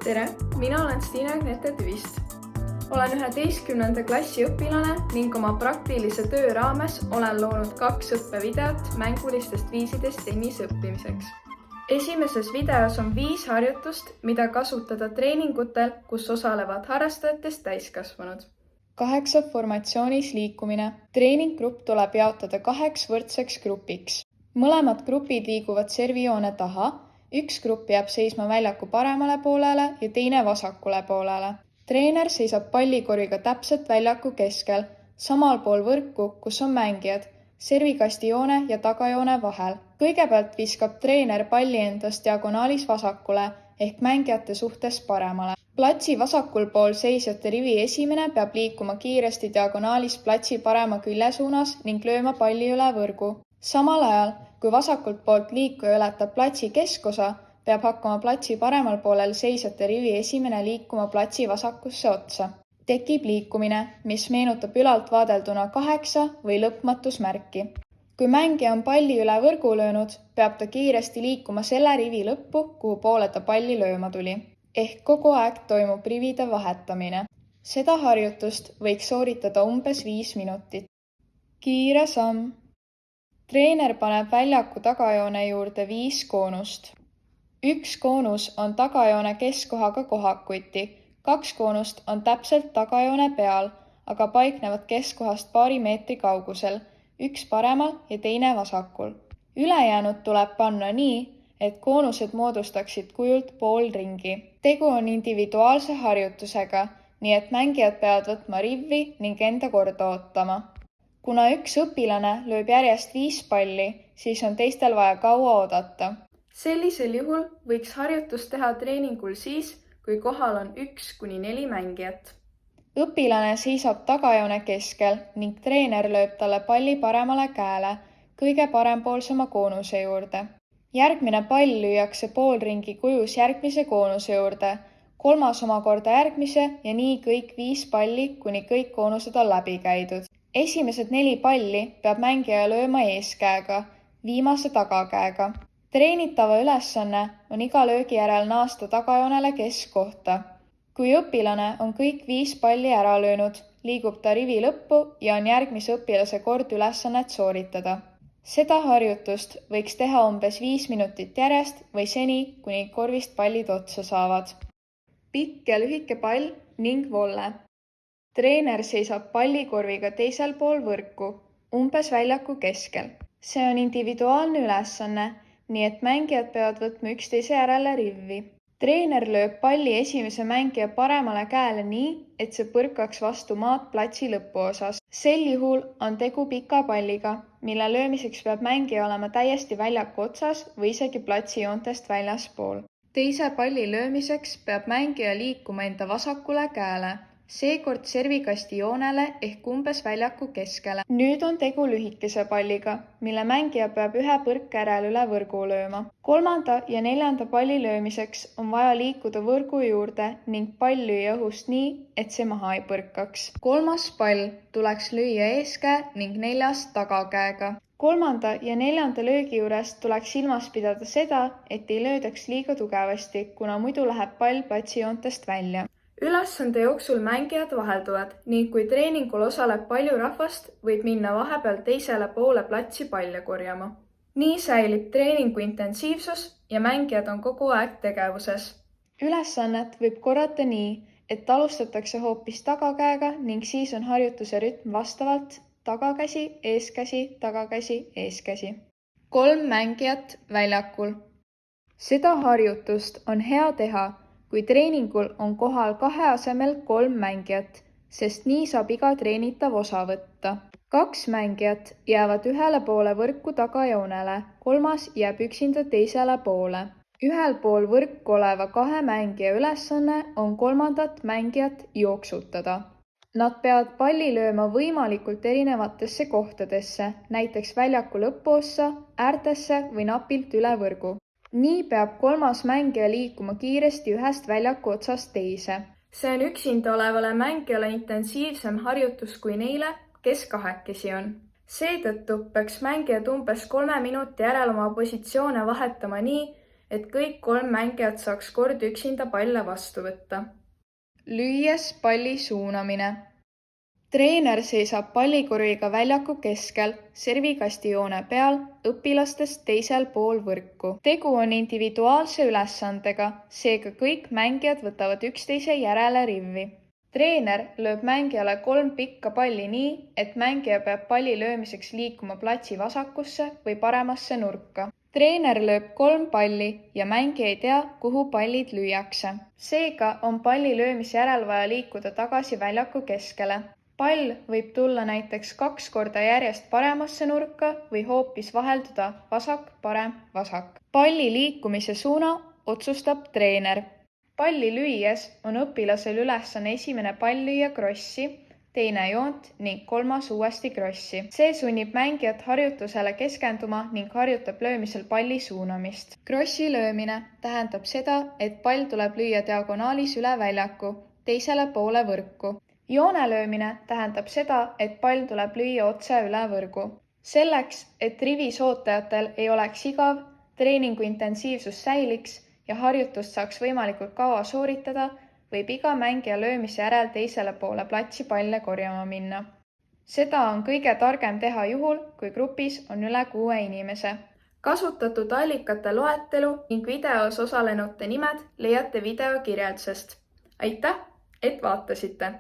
Tere, mina olen Stiina Knete-Tüvist. Olen 11. klassi õpilane ning oma praktilise töö raames olen loonud 2 õppevideot mängulistest viisidest tennise õppimiseks. Esimeses videos on 5 harjutust, mida kasutada treeningutel, kus osalevad harrastajatest täiskasvanud. 8 formatsioonis liikumine. Treeninggrupp tuleb jaotada 2 võrdseks grupiks. Mõlemad grupid liiguvad servijoone taha, üks grupp jääb seisma väljaku paremale poolele ja teine vasakule poolele. Treener seisab pallikorviga täpselt väljaku keskel, samal pool võrku, kus on mängijad, servikasti joone ja tagajoone vahel. Kõigepealt viskab treener palli endast diagonaalis vasakule ehk mängijate suhtes paremale. Platsi vasakul pool seisjate rivi esimene peab liikuma kiiresti diagonaalis platsi parema külje suunas ning lööma palli üle võrgu. Samal ajal, kui vasakult poolt liikuja ületab platsi keskosa, peab hakkama platsi paremal poolel seisjate rivi esimene liikuma platsi vasakusse otsa. Tekib liikumine, mis meenutab ülalt vaadelduna 8 või lõpmatusmärki. Kui mängija on palli üle võrgu löönud, peab ta kiiresti liikuma selle rivi lõppu, kuhu poole ta palli lööma tuli. Ehk kogu aeg toimub rivide vahetamine. Seda harjutust võiks sooritada umbes 5 minutit. Kiire samm. Treener paneb väljaku tagajoone juurde 5 koonust. 1 koonus on tagajoone keskkohaga kohakuti, 2 koonust on täpselt tagajoone peal, aga paiknevad keskkohast paari meetri kaugusel, 1 paremal ja teine vasakul. Ülejäänud tuleb panna nii, et koonused moodustaksid kujult pool ringi. Tegu on individuaalse harjutusega, nii et mängijad peavad võtma rivvi ning enda korda ootama. Kuna üks õpilane lööb järjest 5 palli, siis on teistel vaja kaua oodata. Sellisel juhul võiks harjutust teha treeningul siis, kui kohal on 1–4 mängijat. Õpilane seisab tagajoone keskel ning treener lööb talle palli paremale käele, kõige parempoolsema koonuse juurde. Järgmine pall lüüakse poolringi kujus järgmise koonuse juurde, 3. omakorda järgmise ja nii kõik 5 palli, kuni kõik koonused on läbi käidud. Esimesed 4 palli peab mängija lööma eeskäega, viimase tagakäega. Treenitava ülesanne on iga löögi järel naasta tagajoonele keskkohta. Kui õpilane on kõik 5 palli ära löönud, liigub ta rivi lõppu ja on järgmise õpilase kord ülesannet sooritada. Seda harjutust võiks teha umbes 5 minutit järjest või seni, kuni korvist pallid otsa saavad. Pikk ja lühike pall ning volle. Treener seisab pallikorviga teisel pool võrku, umbes väljaku keskel. See on individuaalne ülesanne, nii et mängijad peavad võtma üksteise järele rivvi. Treener lööb palli esimese mängija paremale käele nii, et see põrkaks vastu maad platsi lõpuosas. Sel juhul on tegu pika palliga, mille löömiseks peab mängija olema täiesti väljaku otsas või isegi platsi joontest väljaspool. Teise palli löömiseks peab mängija liikuma enda vasakule käele. Seekord servikasti joonele ehk umbes väljaku keskele. Nüüd on tegu lühikese palliga, mille mängija peab ühe põrke järel üle võrgu lööma. 3. ja 4. palli löömiseks on vaja liikuda võrgu juurde ning pall lüüa õhust nii, et see maha ei põrkaks. 3. pall tuleks lüüa eeskäe ning 4. tagakäega. 3. ja 4. löögi juures tuleks silmas pidada seda, et ei löödaks liiga tugevasti, kuna muidu läheb pall platsijoontest välja. Ülesande jooksul mängijad vahelduvad ning kui treeningul osaleb palju rahvast, võib minna vahepeal teisele poole platsi palle korjama. Nii säilib treeningu intensiivsus ja mängijad on kogu aeg tegevuses. Ülesannet võib korrata nii, et alustatakse hoopis tagakäega ning siis on harjutuse rütm vastavalt tagakäsi, eeskäsi, eeskäsi. 3 mängijat väljakul. Seda harjutust on hea teha, kui treeningul on kohal 2 asemel 3 mängijat, sest nii saab iga treenitav osa võtta. 2 mängijat jäävad ühele poole võrku tagajoonele, 3. jääb üksinda teisele poole. Ühel pool võrku oleva 2 mängija ülesanne on 3. mängijat jooksutada. Nad peavad palli lööma võimalikult erinevatesse kohtadesse, näiteks väljaku lõpuossa, äärtesse või napilt üle võrgu. Nii peab 3. mängija liikuma kiiresti ühest väljaku otsast teise. See on üksinda olevale mängijale intensiivsem harjutus kui neile, kes kahekesi on. Seetõttu peaks mängijad umbes 3 minuti järel oma positsioone vahetama nii, et kõik 3 mängijat saaks kord üksinda palle vastu võtta. Lüües palli suunamine. Treener seisab pallikoriga väljaku keskel, servikastijoone peal, õpilastest teisel pool võrku. Tegu on individuaalse ülesandega, seega kõik mängijad võtavad üksteise järele rivvi. Treener lööb mängijale 3 pikka palli nii, et mängija peab palli löömiseks liikuma platsi vasakusse või paremasse nurka. Treener lööb 3 palli ja mängija ei tea, kuhu pallid lüüakse. Seega on palli löömise järel vaja liikuda tagasi väljaku keskele. Pall võib tulla näiteks 2 korda järjest paremasse nurka või hoopis vahelduda vasak-parem-vasak. Palli liikumise suuna otsustab treener. Palli lüües on õpilasel ülesanne esimene pall lüüa krossi, teine joont ning 3. uuesti krossi. See sunnib mängijat harjutusele keskenduma ning harjutab löömisel palli suunamist. Krossi löömine tähendab seda, et pall tuleb lüüa diagonaalis üle väljaku, teisele poole võrku. Joone löömine tähendab seda, et pall tuleb lüüa otse üle võrgu. Selleks, et rivis ootajatel ei oleks igav, treeningu intensiivsus säiliks ja harjutust saaks võimalikult kaua sooritada, võib iga mängija löömise järel teisele poole platsi palle korjama minna. Seda on kõige targem teha juhul, kui grupis on üle 6 inimese. Kasutatud allikate loetelu ning videos osalenute nimed leiate video kirjeldusest. Aitäh, et vaatasite!